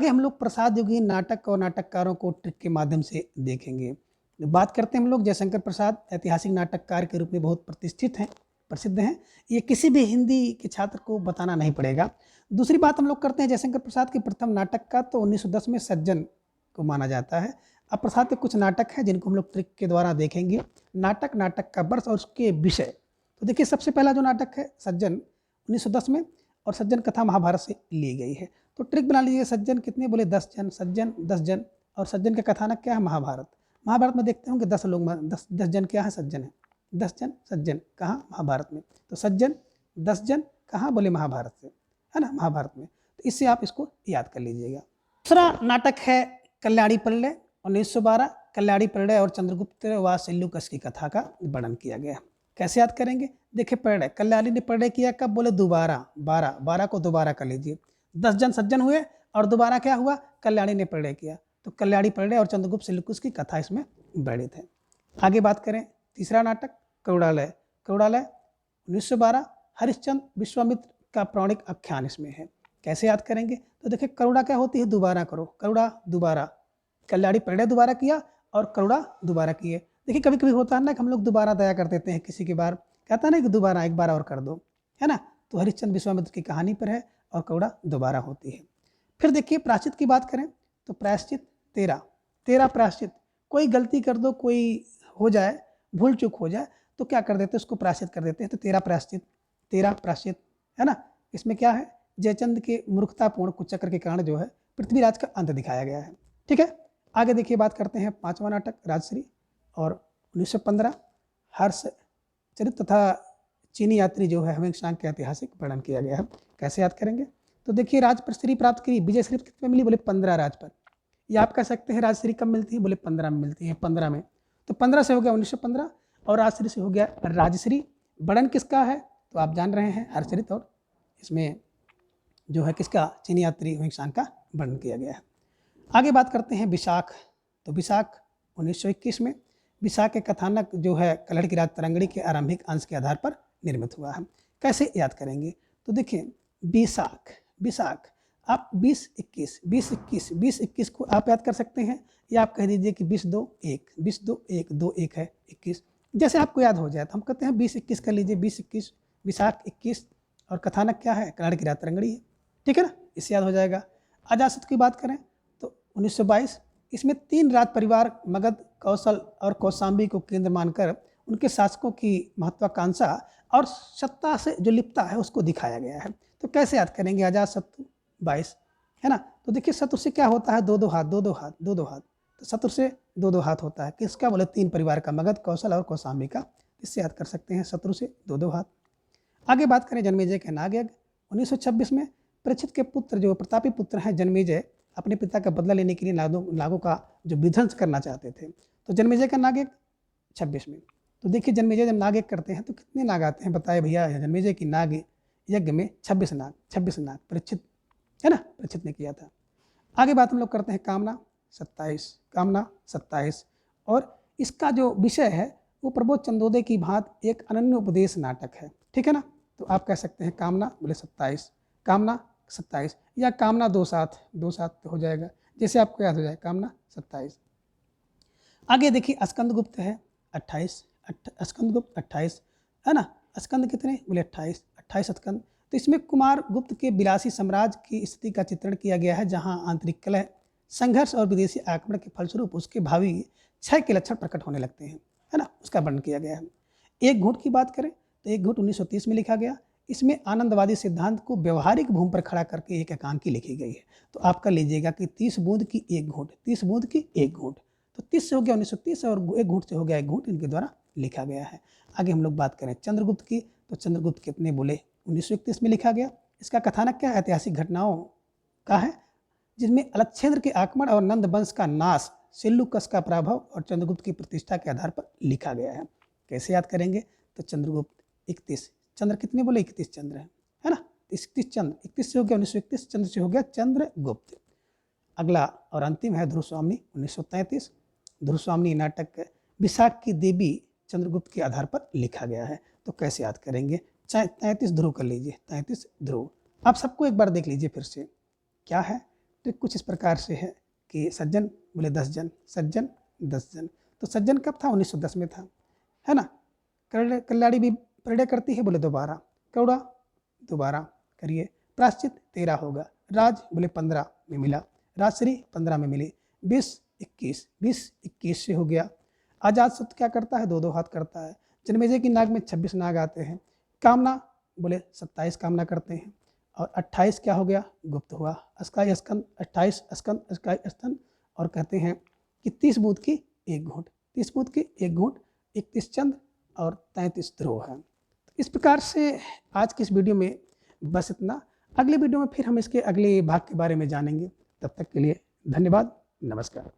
आगे हम लोग प्रसाद योगी नाटक और नाटककारों को ट्रिक के माध्यम से देखेंगे। बात करते हैं हम लोग जयशंकर प्रसाद ऐतिहासिक नाटककार के रूप में बहुत प्रतिष्ठित हैं, प्रसिद्ध हैं। ये किसी भी हिंदी के छात्र को बताना नहीं पड़ेगा। दूसरी बात हम लोग करते हैं जयशंकर प्रसाद के प्रथम नाटक का, तो 1910 में सज्जन को माना जाता है। अब प्रसाद के कुछ नाटक हैं जिनको हम लोग ट्रिक के द्वारा देखेंगे। नाटक का वर्ष और उसके विषय। तो देखिए सबसे पहला जो नाटक है सज्जन 1910 में, और सज्जन कथा महाभारत से ली गई है। तो ट्रिक बना लीजिए, सज्जन कितने बोले 10 जन, सज्जन 10 जन, और सज्जन का कथानक क्या है महाभारत। महाभारत में देखते होंगे 10 लोग, 10 जन क्या है सज्जन है, 10 जन सज्जन कहाँ महाभारत में। तो सज्जन 10 जन कहाँ बोले महाभारत से, है ना, महाभारत में। तो इससे आप इसको याद कर लीजिएगा। दूसरा नाटक है कल्याणी प्रलय 1912। कल्याणी प्रलय और चंद्रगुप्त व सेल्यूकस की कथा का वर्णन किया गया। कैसे याद करेंगे, देखिए प्रलय, कल्याणी ने प्रलय किया कब बोले दोबारा, 12 को दोबारा कर लीजिए। 10 जन सज्जन हुए और दोबारा क्या हुआ, कल्याणी ने प्रलय किया। तो कल्याणी प्रलय और चंद्रगुप्त सेल्यूकस की कथा इसमें वर्णित है। आगे बात करें तीसरा नाटक करुणालय। करुणालय 1912 हरिश्चंद्र विश्वामित्र का पौराणिक आख्यान इसमें है। कैसे याद करेंगे, तो देखिए करुणा क्या होती है, दोबारा करो, करुणा दोबारा, कल्याणी प्रलय दोबारा किया और करुणा दोबारा किए। देखिए कभी कभी होता है ना कि हम लोग दोबारा दया कर देते हैं किसी के बार, कहता है ना कि दोबारा एक बार और कर दो, है ना। तो हरिश्चंद्र विश्वामित्र की कहानी पर है और करुणा दोबारा होती है। फिर देखिए प्रायश्चित की बात करें तो प्रायश्चित 13 प्रायश्चित। कोई गलती कर दो, कोई हो जाए, भूल चूक हो जाए तो क्या कर देते हैं, उसको प्रायश्चित कर देते हैं। तो 13 प्रायश्चित है ना। इसमें क्या है, जयचंद के मूर्खतापूर्ण कुचक्र के कारण जो है पृथ्वीराज का अंत दिखाया गया है। ठीक है, आगे देखिए बात करते हैं पांचवा नाटक राजश्री और 1915 हर्ष चरित्र तथा चीनी यात्री जो है हमें के ऐतिहासिक वर्णन किया गया है। कैसे याद करेंगे, तो देखिए राज पर श्री प्राप्त करी, विजय श्री कितने मिली बोले 15 राज पर। ये आप कह सकते हैं राजश्री कब मिलती है बोले 15 में मिलती है, 15 में। तो 15 से हो गया 1915 और राजश्री से हो गया राजश्री। वर्णन किसका है तो आप जान रहे हैं हर्षचरित, और इसमें जो है किसका, चीनी यात्री हुइंगसांग का वर्णन किया गया है। आगे बात करते हैं विशाख। तो विशाख 1921 में, विशाख के कथानक जो है कलहड़ की राज तरंगड़ी के आरंभिक अंश के आधार पर निर्मित हुआ है। कैसे याद करेंगे, तो देखिए विशाख आप 20-21 को आप याद कर सकते हैं, या आप कह दीजिए कि 20-2-1 2-1 है 21, जैसे आपको याद हो जाए। तो हम कहते हैं 20-21 कर लीजिए, 20-21 विशाख 21, और कथानक क्या है कलहड़ की राज तरंगड़ी है। ठीक है ना, इससे याद हो जाएगा। अजातशत्रु की बात करें तो 1922, इसमें 3 राज परिवार मगध, कौशल और कौशाम्बी को केंद्र मानकर उनके शासकों की महत्वाकांक्षा और सत्ता से जो लिप्तता है उसको दिखाया गया है। तो कैसे याद करेंगे, अजातशत्रु 22 है ना। तो देखिए शत्रु से क्या होता है, 2-2 हाथ, 2-2 हाथ, 2-2 हाथ। तो शत्रु से 2-2 हाथ होता है, किसका बोले 3 परिवार का, मगध, कौशल और कौशाम्बी का। इससे याद कर सकते हैं शत्रु से 2-2 हाथ। आगे बात करें जन्मेजय के नागयज्ञ 1926 में, परीक्षित के पुत्र जो प्रतापी पुत्र हैं जन्मेजय अपने पिता का बदला लेने के लिए नागों का जो विध्वंस करना चाहते थे। तो जन्मेजय का नागयज्ञ 26 में। तो देखिए जन्मेजय जब नागयज्ञ करते हैं तो कितने नाग आते हैं बताए भैया, जन्मेजय की नाग यज्ञ में 26 नाग परीक्षित है ना, परीक्षित ने किया था। आगे बात हम लोग करते हैं कामना 27, और इसका जो विषय है वो प्रबोध चंदोदय की भांति एक अनन्य उपदेश नाटक है। ठीक है ना, तो आप कह सकते हैं कामना बोले 27, कामना 27, या कामना 2-7 हो जाएगा, जैसे आपको याद हो जाए कामना 27। आगे देखिए स्कंदगुप्त है 28, स्कंदगुप्त 28 है ना। स्कंद कितने बोले 28 स्कंद। तो इसमें कुमार गुप्त के विलासी साम्राज्य की स्थिति का चित्रण किया गया है, जहां आंतरिक कलह, संघर्ष और विदेशी आक्रमण के फलस्वरूप उसके भावी क्षय के लक्षण प्रकट होने लगते हैं, है ना, उसका वर्णन किया गया है। एक घूंट की बात करें तो एक घूंट 1930 में लिखा गया। इसमें आनंदवादी सिद्धांत को व्यवहारिक भूमि पर खड़ा करके एक एकांकी लिखी गई है। तो आप कर लीजिएगा कि 30 बूंद की एक घूंट, 30 बूंद की एक घूंट। तो 30 से हो गया 1930 और एक घूंट से हो गया एक घूंट, इनके द्वारा लिखा गया है। आगे हम लोग बात करें चंद्रगुप्त की, तो चंद्रगुप्त कितने बोले 1931 में लिखा गया। इसका कथानक क्या है, ऐतिहासिक घटनाओं का है, जिसमें अलक्षेंद्र के आक्रमण और नंद वंश का नाश, सेल्यूकस का प्रभाव और चंद्रगुप्त की प्रतिष्ठा के आधार पर लिखा गया है। कैसे याद करेंगे, तो चंद्रगुप्त 31, चंद्र कितने बोले 31 चंद्र है ना, 31 चंद्र, 31 से हो गया 1931, चंद्र से हो गया चंद्रगुप्त। अगला और अंतिम है ध्रुवस्वामिनी 1933। ध्रुवस्वामिनी नाटक विशाख की देवी चंद्रगुप्त के आधार पर लिखा गया है। तो कैसे याद करेंगे, 33 ध्रुव कर लीजिए, 33 ध्रुव। आप सबको एक बार देख लीजिए फिर से, क्या है ट्रिक कुछ इस प्रकार से है कि सज्जन बोले 10 जन, सज्जन 10 जन। तो सज्जन कब था? 1910 में था, है ना। कल्याणी भी प्रणय करती है, बोले दोबारा। कौड़ा दोबारा करिए। प्राश्चित 13 होगा। राज बोले 15 में मिला। राजश्री 15 में मिली। 20 21, 20 21 से हो गया। आजाद शब्द क्या करता है? 2 2 हाथ करता है। जन्मेजय की नाग में 26 नाग आते हैं। कामना बोले 27 कामना करते हैं। और 28 क्या हो गया? गुप्त हुआ। अस्काई स्कंद 28 स्कंद अस्काई स्तन। और कहते हैं कि 30 बूंद की एक घूंट, 30 बूंद की एक घूंट, 31 चंद और 33 ध्रुव है। तो इस प्रकार से आज की इस वीडियो में बस इतना। अगले वीडियो में फिर हम इसके अगले भाग के बारे में जानेंगे। तब तक के लिए धन्यवाद, नमस्कार।